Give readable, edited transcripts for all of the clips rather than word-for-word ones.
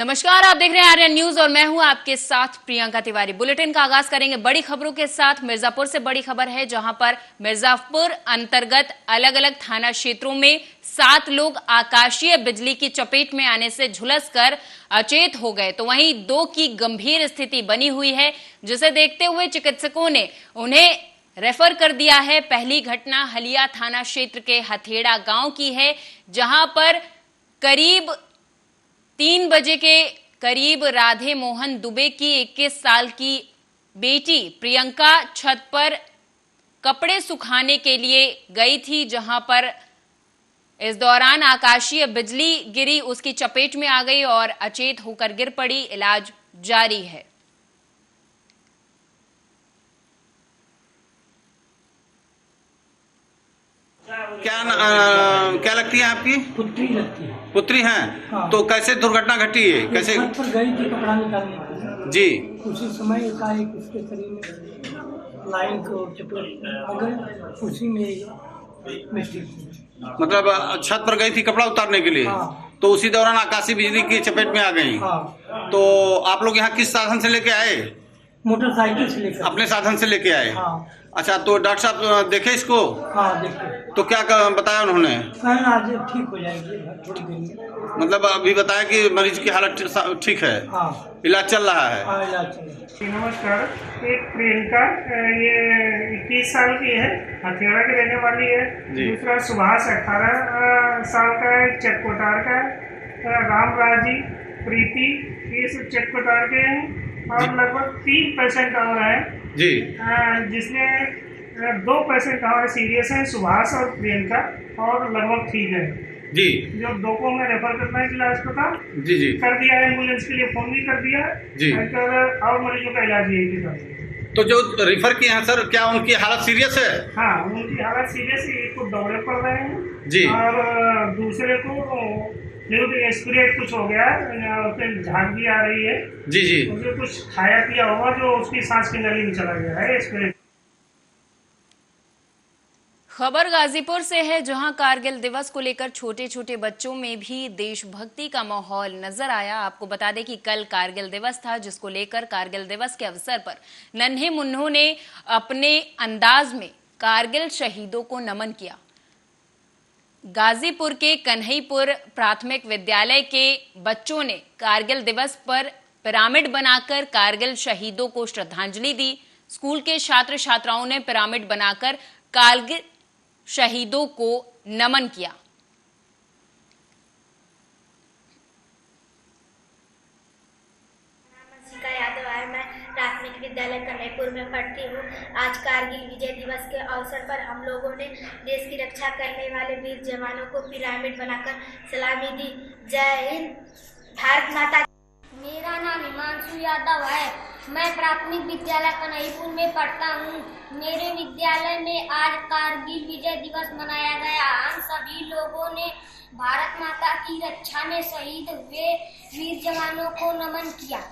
नमस्कार, आप देख रहे हैं आर्यन न्यूज और मैं हूं आपके साथ प्रियंका तिवारी। बुलेटिन का आगाज करेंगे बड़ी खबरों के साथ। मिर्जापुर से बड़ी खबर है, जहां पर मिर्जापुर अंतर्गत अलग अलग थाना क्षेत्रों में 7 लोग आकाशीय बिजली की चपेट में आने से झुलसकर अचेत हो गए, तो वहीं 2 की गंभीर स्थिति बनी हुई है, जिसे देखते हुए चिकित्सकों ने उन्हें रेफर कर दिया है। पहली घटना हलिया थाना क्षेत्र के हथेड़ा गांव की है, जहां पर करीब 3 बजे के करीब राधे मोहन दुबे की 21 साल की बेटी प्रियंका छत पर कपड़े सुखाने के लिए गई थी, जहां पर इस दौरान आकाशीय बिजली गिरी, उसकी चपेट में आ गई और अचेत होकर गिर पड़ी। इलाज जारी है। क्या लगती है आपकी? पुत्री लगती है। पुत्री हैं? हाँ। तो कैसे दुर्घटना घटी है? कैसे? छत पर गई थी कपड़ा निकालने के लिए। जी। उसी समय एकाएक उसके शरीर में लाइन को चपेट आ गई, उसी में मृत्यु हुई। मतलब छत पर गई थी कपड़ा उतारने के लिए। हाँ। तो उसी दौरान आकाशीय बिजली की चपेट में आ गई। हाँ। तो आप लोग यहाँ किस साधन से लेके आए? मोटरसाइकिल से लेकर। अपने साधन से लेके आए। हाँ। अच्छा, तो डॉक्टर साहब देखे इसको? हाँ, देखिए। तो क्या बताया उन्होंने? आज ठीक हो जाएगी थोड़ी देर में। मतलब अभी बताया कि मरीज की हालत ठीक है। हाँ। इलाज चल रहा है। हाँ, इलाज चल रहा है। नमस्कार। एक प्रियंका, ये 21 साल की है, हथियारा की रहने वाली है। दूसरा सुभाष 18 साल का है, चटकोटार का। रामराजी, प्रीति, ये सब चटकोटार के हैं। और लगभग 3 पेशेंट और हैं जी। जिसमें 2 पेशेंट और सीरियस हैं, सुभाष और प्रियंका, और लगभग ठीक है जी। जो 2 को हमें रेफर करना है जिला अस्पताल जी जी कर दिया है। एम्बुलेंस के लिए फोन भी कर दिया जी। और मरीजों का इलाज यही कर दिया। तो जो रेफर किए हैं सर, क्या उनकी हालत सीरियस है? हाँ, उनकी हालत सीरियस है। एक को दौरे पड़ रहे हैं जी। और दूसरे को एस्पिरेट कुछ हो गया है, फिर झाग भी आ रही है। जी जी। उसे कुछ खाया पिया होगा जो उसकी सांस की नली में चला गया है, एस्पिरेट। खबर गाजीपुर से है, जहां कारगिल दिवस को लेकर छोटे छोटे बच्चों में भी देशभक्ति का माहौल नजर आया। आपको बता दें कि कल कारगिल दिवस था, जिसको लेकर कारगिल दिवस के अवसर पर नन्हे मुन्नों ने अपने अंदाज में कारगिल शहीदों को नमन किया। गाजीपुर के कन्हईपुर प्राथमिक विद्यालय के बच्चों ने कारगिल दिवस पर पिरामिड बनाकर कारगिल शहीदों को श्रद्धांजलि दी। स्कूल के छात्र छात्राओं ने पिरामिड बनाकर कारगिल शहीदों को नमन किया। यादव है, मैं प्राथमिक विद्यालय कन्हईपुर में पढ़ती हूँ। आज कारगिल विजय दिवस के अवसर पर हम लोगों ने देश की रक्षा करने वाले वीर जवानों को पिरामिड बनाकर सलामी दी। जय हिंद, भारत माता। मेरा नाम हिमांशु यादव है, मैं प्राथमिक विद्यालय कन्हईपुर में पढ़ता हूँ। मेरे विद्यालय में आज कारगिल विजय दिवस मनाया गया। हम सभी लोगों ने भारत माता की रक्षा में शहीद हुए वीर जवानों को नमन किया।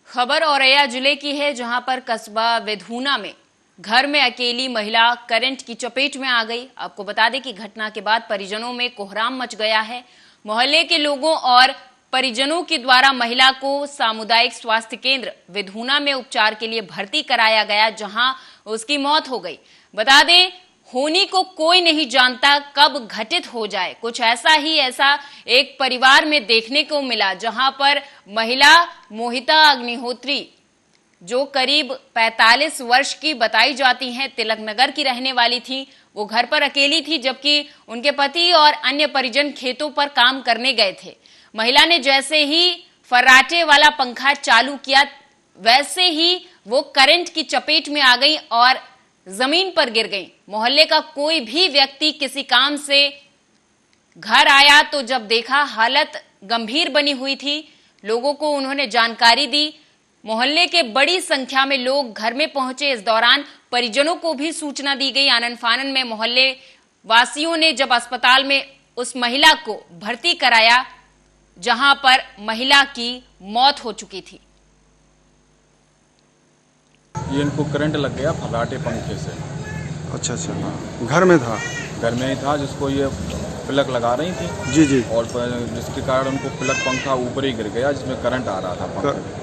खबर औरैया जिले की है, जहां पर कस्बा विधूना में घर में अकेली महिला करंट की चपेट में आ गई। आपको बता दें कि घटना के बाद परिजनों में कोहराम मच गया है। मोहल्ले के लोगों और परिजनों के द्वारा महिला को सामुदायिक स्वास्थ्य केंद्र विधूना में उपचार के लिए भर्ती कराया गया, जहां उसकी मौत हो गई। बता दें, होनी को कोई नहीं जानता कब घटित हो जाए। कुछ ऐसा एक परिवार में देखने को मिला, जहां पर महिला मोहिता अग्निहोत्री, जो करीब 45 वर्ष की बताई जाती हैं, तिलक नगर की रहने वाली थी। वो घर पर अकेली थी, जबकि उनके पति और अन्य परिजन खेतों पर काम करने गए थे। महिला ने जैसे ही फर्राटे वाला पंखा चालू किया, वैसे ही वो करंट की चपेट में आ गई और जमीन पर गिर गई। मोहल्ले का कोई भी व्यक्ति किसी काम से घर आया तो जब देखा हालत गंभीर बनी हुई थी, लोगों को उन्होंने जानकारी दी। मोहल्ले के बड़ी संख्या में लोग घर में पहुंचे। इस दौरान परिजनों को भी सूचना दी गई। आनन फानन में मोहल्ले वासियों ने जब अस्पताल में उस महिला को भर्ती कराया, जहां पर महिला की मौत हो चुकी थी। ये इनको करंट लग गया फर्राटे पंखे से। अच्छा अच्छा। हाँ, घर में था? घर में ही था, जिसको ये प्लग लगा रही थी जी जी। और जिसके कारण उनको प्लग पंखा ऊपर ही गिर गया, जिसमें करंट आ रहा था।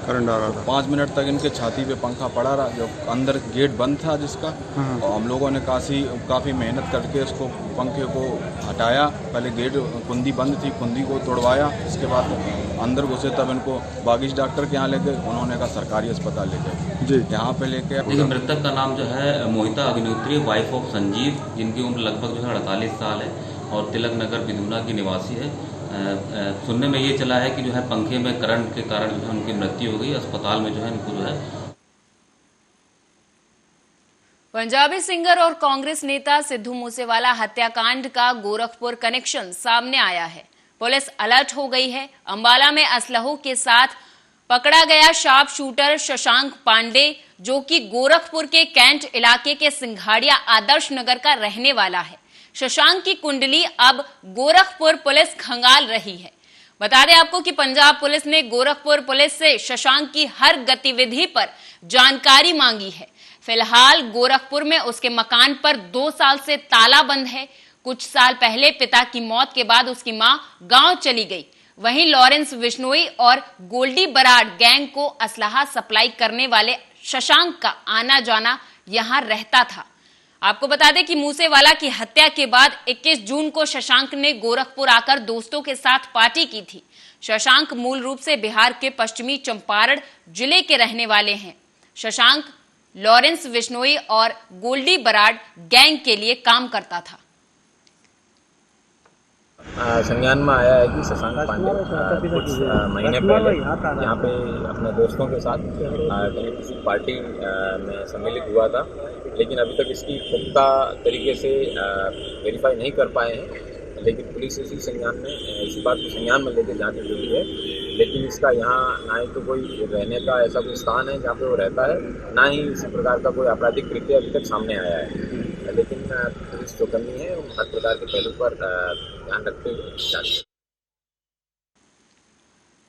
करंट आ रहा था। 5 मिनट तक इनके छाती पे पंखा पड़ा रहा, जो अंदर गेट बंद था जिसका। और हम लोगों ने काफ़ी मेहनत करके उसको पंखे को हटाया। पहले गेट कुंडी बंद थी, कुंडी को तोड़वाया, इसके बाद अंदर घुसे तब इनको बागीश डॉक्टर के यहाँ ले गए। उन्होंने कहा सरकारी अस्पताल ले गए जी। यहाँ पे लेके देखिए, मृतक का नाम जो है मोहिता अग्निहोत्री, वाइफ ऑफ संजीव, जिनकी उम्र लगभग जो है 48 साल है और तिलक नगर बिधूना की निवासी है। सुनने में ये चला है कि जो है पंखे में करंट के कारण जो है उनकी मृत्यु हो गई। अस्पताल में जो है इनको जो है। पंजाबी सिंगर और कांग्रेस नेता सिद्धू मूसेवाला हत्याकांड का गोरखपुर कनेक्शन सामने आया है। पुलिस अलर्ट हो गई है। अंबाला में असलहों के साथ पकड़ा गया शार्प शूटर शशांक पांडे, जो कि गोरखपुर के कैंट इलाके के सिंघाड़िया आदर्श नगर का रहने वाला है। शशांक की कुंडली अब गोरखपुर पुलिस खंगाल रही है। बता दें आपको कि पंजाब पुलिस ने गोरखपुर पुलिस से शशांक की हर गतिविधि पर जानकारी मांगी है। फिलहाल गोरखपुर में उसके मकान पर 2 साल से ताला बंद है। कुछ साल पहले पिता की मौत के बाद उसकी मां गांव चली गई। वहीं लॉरेंस बिश्नोई और गोल्डी बराड़ गैंग को असलहा सप्लाई करने वाले शशांक का आना जाना यहां रहता था। आपको बता दें कि मूसेवाला की हत्या के बाद 21 जून को शशांक ने गोरखपुर आकर दोस्तों के साथ पार्टी की थी। शशांक मूल रूप से बिहार के पश्चिमी चंपारण जिले के रहने वाले हैं। शशांक लॉरेंस बिश्नोई और गोल्डी बराड़ गैंग के लिए काम करता था। संज्ञान में आया है कि शशांक पांडे कुछ महीने पहले यहाँ पे अपने दोस्तों के साथ कहीं किसी पार्टी में सम्मिलित हुआ था, लेकिन अभी तक इसकी पुख्ता तरीके से वेरीफाई नहीं कर पाए हैं। लेकिन पुलिस इसी संज्ञान में इसी बात को संज्ञान में लेकर जांच जुटी है। लेकिन इसका यहाँ ना ही तो कोई रहने का ऐसा कोई स्थान है जहाँ पे वो रहता है, ना ही इसी प्रकार का कोई आपराधिक कृत्य अभी तक सामने आया है। लेकिन पुलिस जो कमी है हर प्रकार के पहलू पर ध्यान रखते हुए जांच।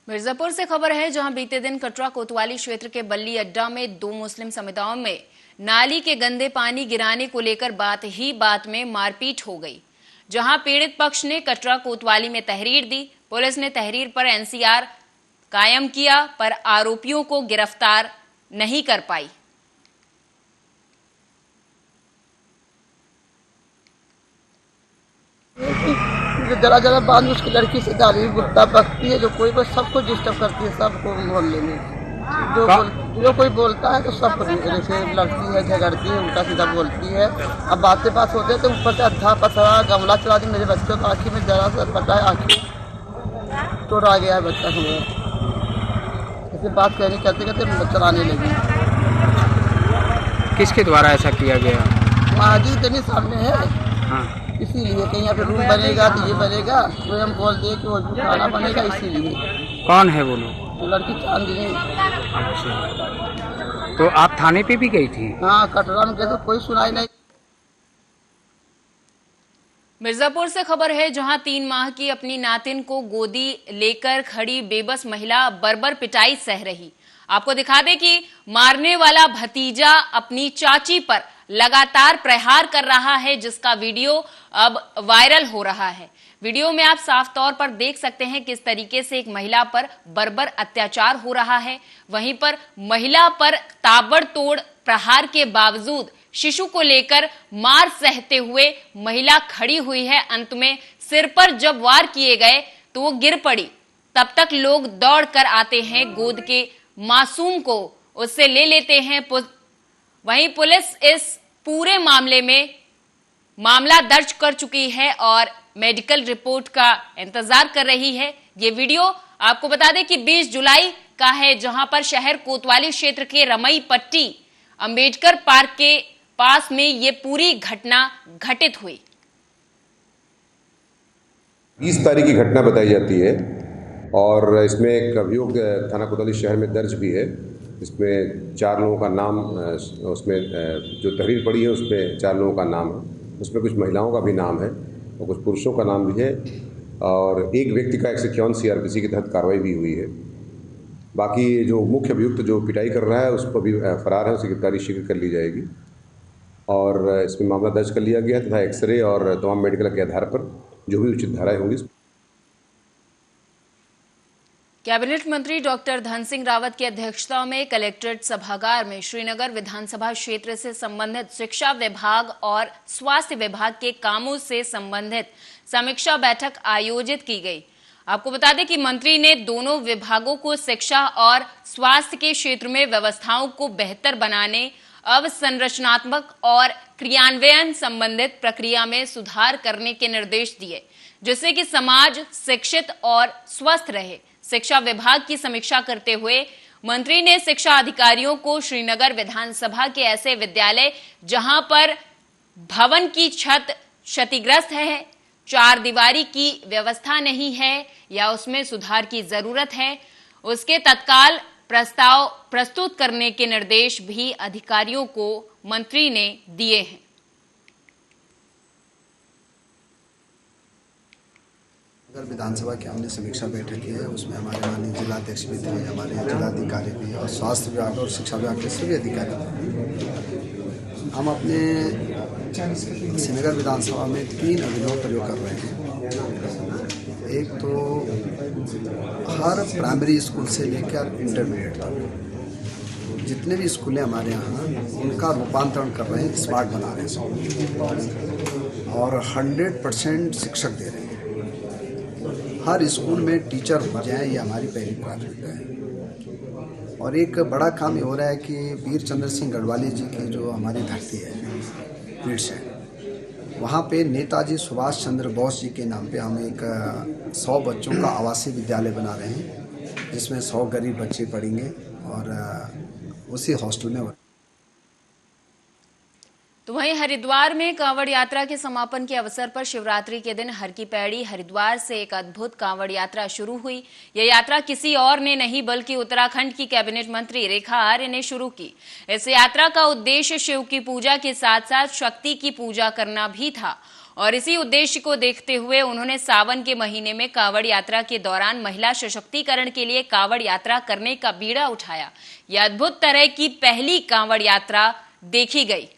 मिर्जापुर से खबर है, जहां बीते दिन कटरा कोतवाली क्षेत्र के बल्ली अड्डा में 2 मुस्लिम समुदायों में नाली के गंदे पानी गिराने को लेकर बात में मारपीट हो गई। जहां पीड़ित पक्ष ने कटरा कोतवाली में तहरीर दी। पुलिस ने तहरीर पर एनसीआर कायम किया, पर आरोपियों को गिरफ्तार नहीं कर पाई। जरा बात में उसकी लड़की से गाली गुस्सा बकती है, जो कोई बस सबको डिस्टर्ब करती है, सबको मोहल्ले में जो कोई बोलता है तो सबको, जैसे लड़की है झगड़ती है, उल्टा सीधा बोलती है। अब बातें बात होते हैं तो ऊपर से अद्धा पथरा गमला चला दी। मेरे बच्चों को आँखी में जरा सा पता है, आँखी तोड़ आ गया है बच्चा हमें। ऐसे बात कहनी करते करते चलाने लगी। किसके द्वारा ऐसा किया गया? माजी इतनी सामने है। हाँ। इसीलिए कहीं यहाँ पे रूम बनेगा तो ये बनेगा, तो हम बोल दिए कि वो खाना बनेगा, इसीलिए। कौन है वो लोग? लड़की चांदनी। अच्छा, तो आप थाने पे भी गई थी? हाँ, कटरा में गए तो कोई सुनाई नहीं। मिर्जापुर से खबर है, जहां 3 माह की अपनी नातिन को गोदी लेकर खड़ी बेबस महिला बर्बर पिटाई सह रही। आपको दिखा दें कि मारने वाला भतीजा अपनी चाची पर लगातार प्रहार कर रहा है, जिसका वीडियो अब वायरल हो रहा है। वीडियो में आप साफ तौर पर देख सकते हैं किस तरीके से एक महिला पर बर्बर अत्याचार हो रहा है। वहीं पर महिला पर ताबड़तोड़ प्रहार के बावजूद शिशु को लेकर मार सहते हुए महिला खड़ी हुई है। अंत में सिर पर जब वार किए गए तो वो गिर पड़ी। तब तक लोग दौड़ कर आते हैं, गोद के मासूम को उससे ले लेते हैं। वहीं पुलिस इस पूरे मामले में मामला दर्ज कर चुकी है और मेडिकल रिपोर्ट का इंतजार कर रही है। ये वीडियो आपको बता दें कि 20 जुलाई का है, जहां पर शहर कोतवाली क्षेत्र के रमई पट्टी अंबेडकर पार्क के पास में ये पूरी घटना घटित हुई। 20 तारीख की घटना बताई जाती है और इसमें एक अभियोग थाना कोतवाली शहर में दर्ज भी है। इसमें 4 लोगों का नाम, उसमें जो तहरीर पड़ी है उसमें 4 लोगों का नाम है, उसमें कुछ महिलाओं का भी नाम है और कुछ पुरुषों का नाम भी है और एक व्यक्ति का 151 CRPC के तहत कार्रवाई भी हुई है। बाकी जो मुख्य अभियुक्त जो पिटाई कर रहा है उस पर भी फरार है, उसकी गिरफ्तारी शीघ्र कर ली जाएगी और इसमें मामला दर्ज कर लिया गया तथा एक्सरे और तमाम मेडिकल के आधार पर जो भी उचित धाराएं होंगी। कैबिनेट मंत्री डॉक्टर धन सिंह रावत की अध्यक्षता में कलेक्ट्रेट सभागार में श्रीनगर विधानसभा क्षेत्र से संबंधित शिक्षा विभाग और स्वास्थ्य विभाग के कामों से संबंधित समीक्षा बैठक आयोजित की गई। आपको बता दें कि मंत्री ने दोनों विभागों को शिक्षा और स्वास्थ्य के क्षेत्र में व्यवस्थाओं को बेहतर बनाने, अवसंरचनात्मक और क्रियान्वयन संबंधित प्रक्रिया में सुधार करने के निर्देश दिए, जिससे कि समाज शिक्षित और स्वस्थ रहे। शिक्षा विभाग की समीक्षा करते हुए मंत्री ने शिक्षा अधिकारियों को श्रीनगर विधानसभा के ऐसे विद्यालय जहां पर भवन की छत क्षतिग्रस्त है, चार दीवारी की व्यवस्था नहीं है या उसमें सुधार की जरूरत है, उसके तत्काल प्रस्ताव प्रस्तुत करने के निर्देश भी अधिकारियों को मंत्री ने दिए हैं। अगर विधानसभा की हमने समीक्षा बैठक की है, उसमें हमारे माननीय जिलाध्यक्ष भी थे, हमारे जिलाधिकारी भी और स्वास्थ्य विभाग और शिक्षा विभाग के सभी अधिकारी थे। हम अपने श्रीनगर विधानसभा में 3 अभिनव प्रयोग कर रहे हैं। एक तो हर प्राइमरी स्कूल से लेकर इंटरमीडिएट तक जितने भी स्कूल हैं हमारे यहाँ, उनका रूपांतरण कर रहे हैं, स्मार्ट बना रहे हैं और 100% शिक्षक दे रहे हैं। हर स्कूल में टीचर हो जाए, ये हमारी पहली प्राथमिकता है। और एक बड़ा काम ये हो रहा है कि वीर चंद्र सिंह गढ़वाली जी की जो हमारी धरती है पीठ है, वहाँ पे नेताजी सुभाष चंद्र बोस जी के नाम पे हम एक 100 बच्चों का आवासीय विद्यालय बना रहे हैं, जिसमें 100 गरीब बच्चे पढ़ेंगे और उसी हॉस्टल में। तो वहीं हरिद्वार में कांवड़ यात्रा के समापन के अवसर पर शिवरात्रि के दिन हर की पैड़ी हरिद्वार से एक अद्भुत कांवड़ यात्रा शुरू हुई। यह यात्रा किसी और ने नहीं बल्कि उत्तराखंड की कैबिनेट मंत्री रेखा आर्य ने शुरू की। इस यात्रा का उद्देश्य शिव की पूजा के साथ साथ शक्ति की पूजा करना भी था और इसी उद्देश्य को देखते हुए उन्होंने सावन के महीने में कांवड़ यात्रा के दौरान महिला सशक्तिकरण के लिए कांवड़ यात्रा करने का बीड़ा उठाया। यह अद्भुत तरह की पहली कांवड़ यात्रा देखी गई।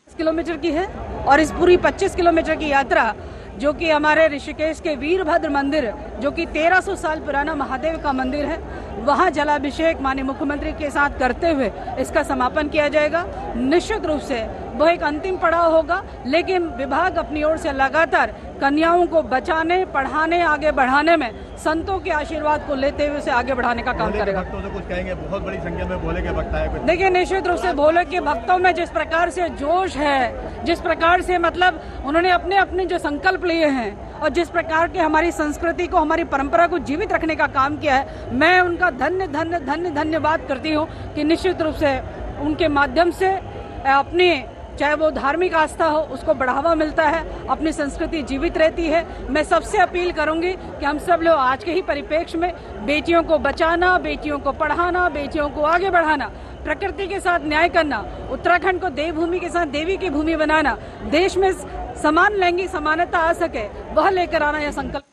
किलोमीटर की है और इस पूरी 25 किलोमीटर की यात्रा जो कि हमारे ऋषिकेश के वीरभद्र मंदिर, जो कि 1300 साल पुराना महादेव का मंदिर है, वहां जलाभिषेक माननीय मुख्यमंत्री के साथ करते हुए इसका समापन किया जाएगा। निश्चित रूप से वह एक अंतिम पड़ाव होगा, लेकिन विभाग अपनी ओर से लगातार कन्याओं को बचाने, पढ़ाने, आगे बढ़ाने में संतों के आशीर्वाद को लेते हुए उसे आगे बढ़ाने का काम करेगा। भक्तों से कुछ कहेंगे, बहुत बड़ी संख्या में भोले के भक्त आए। देखिए, निश्चित रूप से भोले के भक्तों में जिस प्रकार से जोश है, जिस प्रकार से मतलब उन्होंने अपने अपने जो संकल्प लिए हैं और जिस प्रकार के हमारी संस्कृति को, हमारी परंपरा को जीवित रखने का काम किया है, मैं उनका धन्य धन्य धन्य धन्यवाद करती हूँ कि निश्चित रूप से उनके माध्यम से अपनी, चाहे वो धार्मिक आस्था हो, उसको बढ़ावा मिलता है, अपनी संस्कृति जीवित रहती है। मैं सबसे अपील करूंगी कि हम सब लोग आज के ही परिप्रेक्ष्य में बेटियों को बचाना, बेटियों को पढ़ाना, बेटियों को आगे बढ़ाना, प्रकृति के साथ न्याय करना, उत्तराखंड को देवभूमि के साथ देवी की भूमि बनाना, देश में समान लैंगिक समानता आ सके, वह लेकर आना यह संकल्प।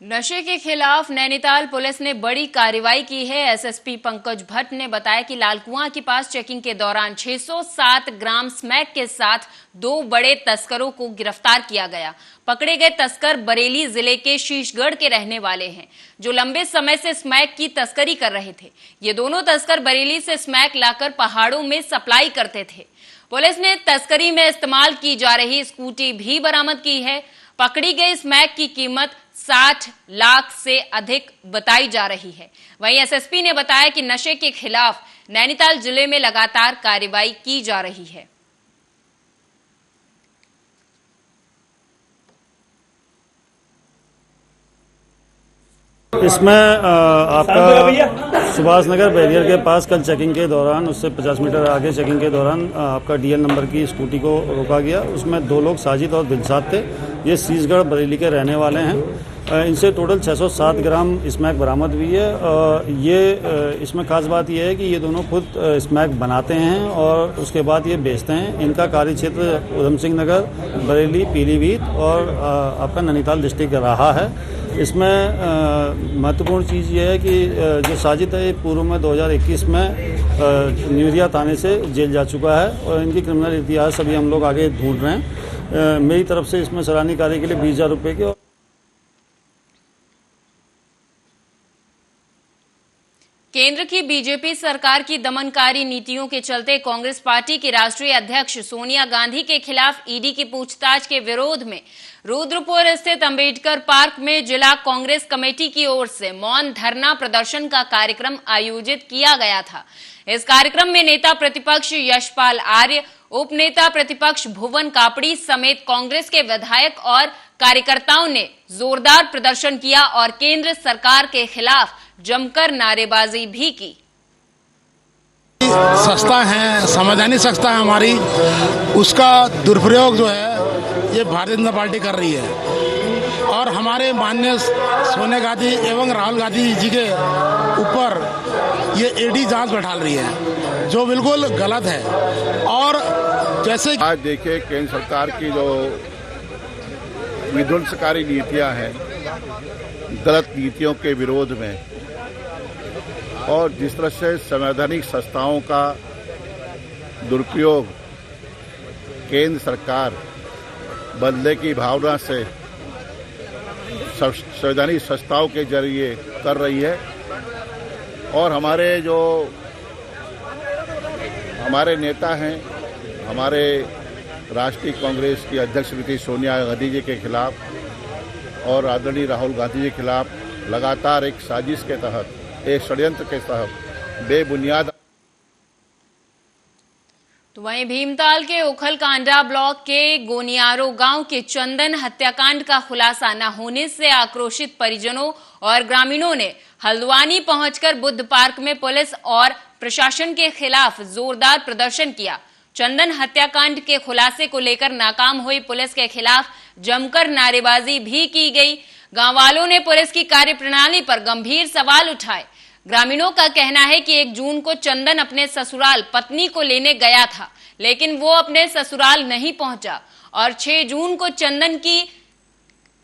नशे के खिलाफ नैनीताल पुलिस ने बड़ी कार्रवाई की है। एसएसपी पंकज भट्ट ने बताया कि लालकुआं के पास चेकिंग के दौरान 607 ग्राम स्मैक के साथ 2 बड़े तस्करों को गिरफ्तार किया गया। पकड़े गए तस्कर बरेली जिले के शीशगढ़ के रहने वाले हैं, जो लंबे समय से स्मैक की तस्करी कर रहे थे। ये दोनों तस्कर बरेली से स्मैक लाकर पहाड़ों में सप्लाई करते थे। पुलिस ने तस्करी में इस्तेमाल की जा रही स्कूटी भी बरामद की है। पकड़ी गई स्मैक की कीमत 60 लाख से अधिक बताई जा रही है। वहीं एसएसपी ने बताया कि नशे के खिलाफ नैनीताल जिले में लगातार कार्रवाई की जा रही है। इसमें आपका सुभाष नगर बैरियर के पास कल चेकिंग के दौरान, उससे 50 मीटर आगे चेकिंग के दौरान आपका डीएल नंबर की स्कूटी को रोका गया। उसमें 2 लोग साजिद और दिलशाद थे। ये शीशगढ़ बरेली के रहने वाले हैं। इनसे टोटल 607 ग्राम स्मैक बरामद हुई है। ये इसमें खास बात यह है कि ये दोनों खुद स्मैक बनाते हैं और उसके बाद ये बेचते हैं। इनका कार्यक्षेत्र उधम सिंह नगर, बरेली, पीलीभीत और आपका नैनीताल डिस्ट्रिक्ट रहा है। इसमें महत्वपूर्ण चीज़ ये है कि जो साजिद है पूर्व में 2021 में न्यूरिया थाने से जेल जा चुका है और इनकी क्रिमिनल इतिहास अभी हम लोग आगे ढूंढ रहे हैं। मेरी तरफ से इसमें सराहनीय कार्य के लिए 20,000 रुपये के। केंद्र की बीजेपी सरकार की दमनकारी नीतियों के चलते कांग्रेस पार्टी की राष्ट्रीय अध्यक्ष सोनिया गांधी के खिलाफ ईडी की पूछताछ के विरोध में रुद्रपुर स्थित अंबेडकर पार्क में जिला कांग्रेस कमेटी की ओर से मौन धरना प्रदर्शन का कार्यक्रम आयोजित किया गया था। इस कार्यक्रम में नेता प्रतिपक्ष यशपाल आर्य, उप नेता प्रतिपक्ष भुवन कापड़ी समेत कांग्रेस के विधायक और कार्यकर्ताओं ने जोरदार प्रदर्शन किया और केंद्र सरकार के खिलाफ जमकर नारेबाजी भी की। संस्था है, संवैधानिक संस्था है हमारी, उसका दुरुपयोग जो है ये भारतीय जनता पार्टी कर रही है और हमारे माननीय सोनिया गांधी एवं राहुल गांधी जी के ऊपर ये ईडी जांच बैठा रही है, जो बिल्कुल गलत है। और जैसे आज देखिए केंद्र सरकार की जो विध्वंसकारी नीतियां हैं, गलत नीतियों के विरोध में और जिस तरह से संवैधानिक संस्थाओं का दुरुपयोग केंद्र सरकार बदले की भावना से संवैधानिक संस्थाओं के जरिए कर रही है और हमारे नेता हैं, हमारे राष्ट्रीय कांग्रेस की अध्यक्ष श्रीमती सोनिया गांधी जी के खिलाफ और आदरणीय राहुल गांधी जी के खिलाफ लगातार एक साजिश के तहत, एक षड्यंत्र के तहत बेबुनियाद। तो वहीं भीमताल के ओखलकांडा ब्लॉक के गोनियारो गांव के चंदन हत्याकांड का खुलासा न होने से आक्रोशित परिजनों और ग्रामीणों ने हल्द्वानी पहुंचकर बुद्ध पार्क में पुलिस और प्रशासन के खिलाफ जोरदार प्रदर्शन किया। चंदन हत्याकांड के खुलासे को लेकर नाकाम हुई पुलिस के खिलाफ जमकर नारेबाजी भी की गई। गांव वालों ने पुलिस की कार्यप्रणाली पर गंभीर सवाल उठाए। ग्रामीणों का कहना है कि 1 जून को चंदन अपने ससुराल पत्नी को लेने गया था, लेकिन वो अपने ससुराल नहीं पहुंचा और 6 जून को चंदन की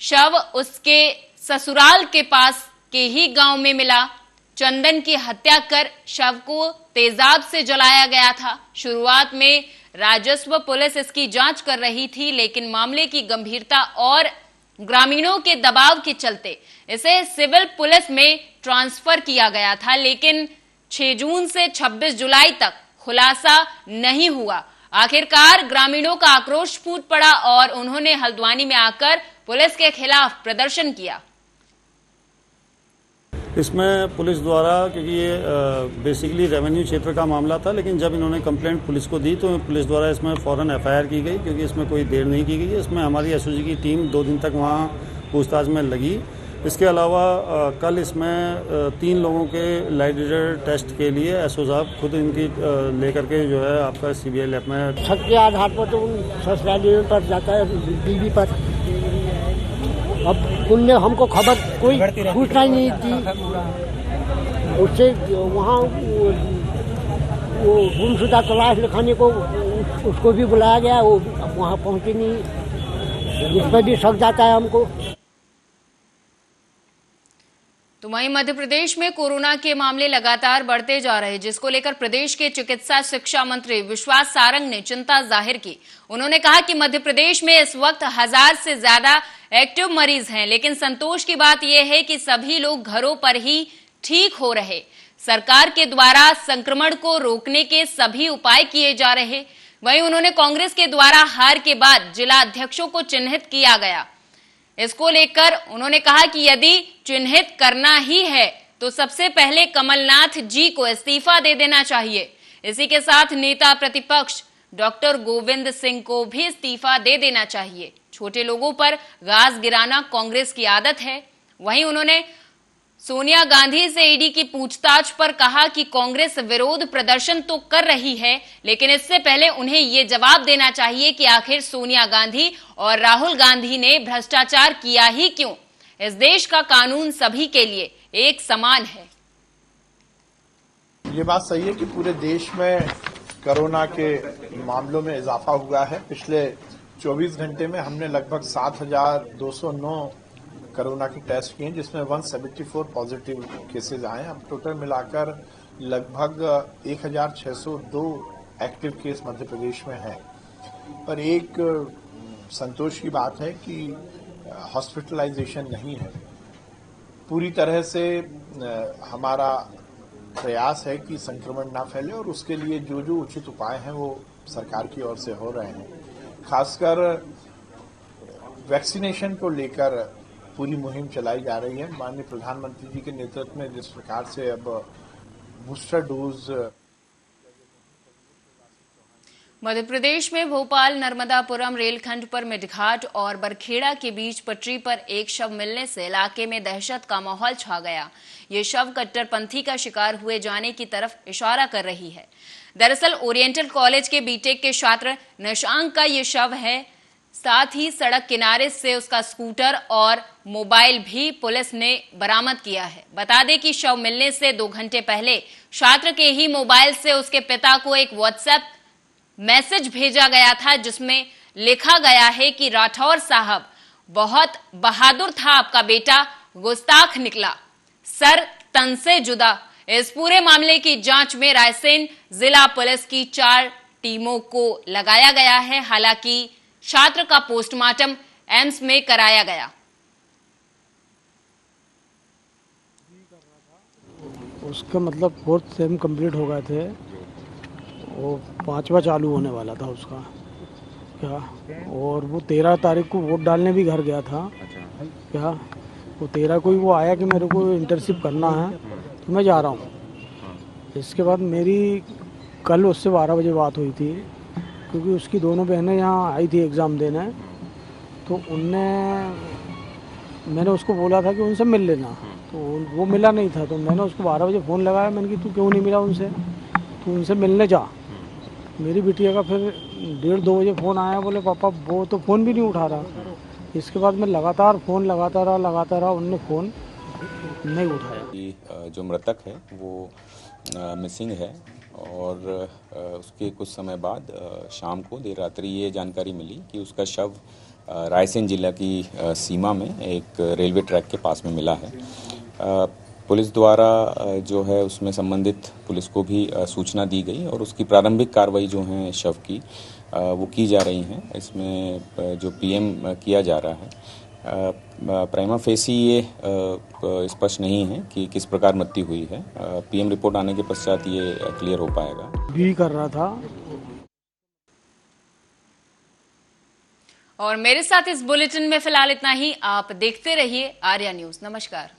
शव उसके ससुराल के पास के ही गांव में मिला। चंदन की हत्या कर शव को तेजाब से जलाया गया था। शुरुआत में राजस्व पुलिस इसकी जांच कर रही थी, लेकिन मामले की गंभीरता और ग्रामीणों के दबाव के चलते इसे सिविल पुलिस में ट्रांसफर किया गया था, लेकिन 6 जून से 26 जुलाई तक खुलासा नहीं हुआ। आखिरकार ग्रामीणों का आक्रोश फूट पड़ा और उन्होंने हल्द्वानी में आकर पुलिस के खिलाफ प्रदर्शन किया। इसमें पुलिस द्वारा, क्योंकि ये बेसिकली रेवेन्यू क्षेत्र का मामला था, लेकिन जब इन्होंने कंप्लेंट पुलिस को दी तो पुलिस द्वारा इसमें फौरन एफआईआर की गई, क्योंकि इसमें कोई देर नहीं की गई। इसमें हमारी एसओजी की टीम 2 दिन तक वहाँ पूछताछ में लगी। इसके अलावा कल इसमें 3 लोगों के लाई डिटेक्टर टेस्ट के लिए एसओ साहब खुद इनकी लेकर के जो है आपका सीबीआई लैब में छत के आधार पर तो ससुराली पर जाता है, बीवी पर। अब उनने हमको खबर कोई सूचना ही नहीं दी। उससे वहाँ वो गुमशुदा तलाश लिखाने को उसको भी बुलाया गया, वो वहाँ पहुँचे नहीं। इस पर भी शक जाता है हमको। तो वहीं मध्य प्रदेश में कोरोना के मामले लगातार बढ़ते जा रहे, जिसको लेकर प्रदेश के चिकित्सा शिक्षा मंत्री विश्वास सारंग ने चिंता जाहिर की। उन्होंने कहा कि मध्य प्रदेश में इस वक्त 1000 से ज्यादा एक्टिव मरीज हैं, लेकिन संतोष की बात यह है कि सभी लोग घरों पर ही ठीक हो रहे। सरकार के द्वारा संक्रमण को रोकने के सभी उपाय किए जा रहे। वहीं उन्होंने कांग्रेस के द्वारा हार के बाद जिला अध्यक्षों को चिन्हित किया गया। इसको लेकर उन्होंने कहा कि यदि चिन्हित करना ही है तो सबसे पहले कमलनाथ जी को इस्तीफा दे देना चाहिए। इसी के साथ नेता प्रतिपक्ष डॉक्टर गोविंद सिंह को भी इस्तीफा दे देना चाहिए। छोटे लोगों पर घास गिराना कांग्रेस की आदत है। वहीं उन्होंने सोनिया गांधी से ईडी की पूछताछ पर कहा कि कांग्रेस विरोध प्रदर्शन तो कर रही है, लेकिन इससे पहले उन्हें ये जवाब देना चाहिए कि आखिर सोनिया गांधी और राहुल गांधी ने भ्रष्टाचार किया ही क्यों। इस देश का कानून सभी के लिए एक समान है। ये बात सही है कि पूरे देश में कोरोना के मामलों में इजाफा हुआ है। पिछले 24 घंटे में हमने लगभग 7,209 कोरोना के टेस्ट किए जिसमें 174 पॉजिटिव केसेस आए। अब टोटल मिलाकर लगभग 1602 एक्टिव केस मध्य प्रदेश में है। पर एक संतोष की बात है कि हॉस्पिटलाइजेशन नहीं है। पूरी तरह से हमारा प्रयास है कि संक्रमण ना फैले और उसके लिए जो जो उचित उपाय हैं वो सरकार की ओर से हो रहे हैं। खासकर वैक्सीनेशन को लेकर पूरी मुहिम चलाई जा रही है। माननीय प्रधानमंत्री जी के नेतृत्व में जिस प्रकार से अब बूस्टर डोज। मध्य प्रदेश में भोपाल नर्मदापुरम रेलखंड पर मेडघाट और बरखेड़ा के बीच पटरी पर एक शव मिलने से इलाके में दहशत का माहौल छा गया। ये शव कट्टरपंथी का शिकार हुए जाने की तरफ इशारा कर रही है। दरअसल ओरिएंटल कॉलेज के बीटेक के छात्र निशांक का ये शव है। साथ ही सड़क किनारे से उसका स्कूटर और मोबाइल भी पुलिस ने बरामद किया है। बता दें कि शव मिलने से 2 घंटे पहले छात्र के ही मोबाइल से उसके पिता को एक व्हाट्सएप मैसेज भेजा गया था जिसमें लिखा गया है कि राठौर साहब बहुत बहादुर था आपका बेटा, गुस्ताख निकला, सर तन से जुदा। इस पूरे मामले की जांच में रायसेन जिला पुलिस की 4 टीमों को लगाया गया है। हालांकि छात्र का पोस्टमार्टम एम्स में कराया गया। उसका मतलब 4th सेम कंप्लीट हो गए थे, वो 5वां चालू होने वाला था उसका क्या, और वो 13 तारीख को वोट डालने भी घर गया था क्या। वो 13 को ही वो आया कि मेरे को इंटर्नशिप करना है तो मैं जा रहा हूँ। इसके बाद मेरी कल उससे 12 बजे बात हुई थी, क्योंकि उसकी दोनों बहनें यहाँ आई थी एग्ज़ाम देने, तो मैंने उसको बोला था कि उनसे मिल लेना, तो वो मिला नहीं था। तो मैंने उसको 12 बजे फ़ोन लगाया, मैंने कि तू क्यों नहीं मिला उनसे, तू उनसे मिलने जा। मेरी बिटिया का फिर 1:30-2 बजे फ़ोन आया, बोले पापा वो तो फ़ोन भी नहीं उठा रहा। इसके बाद मैं लगातार फ़ोन लगाता रहा, उनने फ़ोन नहीं उठाया। जो मृतक है वो मिसिंग है और उसके कुछ समय बाद शाम को देर रात्रि ये जानकारी मिली कि उसका शव रायसेन जिला की सीमा में एक रेलवे ट्रैक के पास में मिला है। पुलिस द्वारा जो है उसमें संबंधित पुलिस को भी सूचना दी गई और उसकी प्रारंभिक कार्रवाई जो है शव की वो की जा रही हैं। इसमें जो पीएम किया जा रहा है, प्राइमा फेसी ये स्पष्ट नहीं है कि किस प्रकार मृत्यु हुई है। पीएम रिपोर्ट आने के पश्चात ये क्लियर हो पाएगा। भी कर रहा था। और मेरे साथ इस बुलेटिन में फिलहाल इतना ही। आप देखते रहिए आर्या न्यूज। नमस्कार।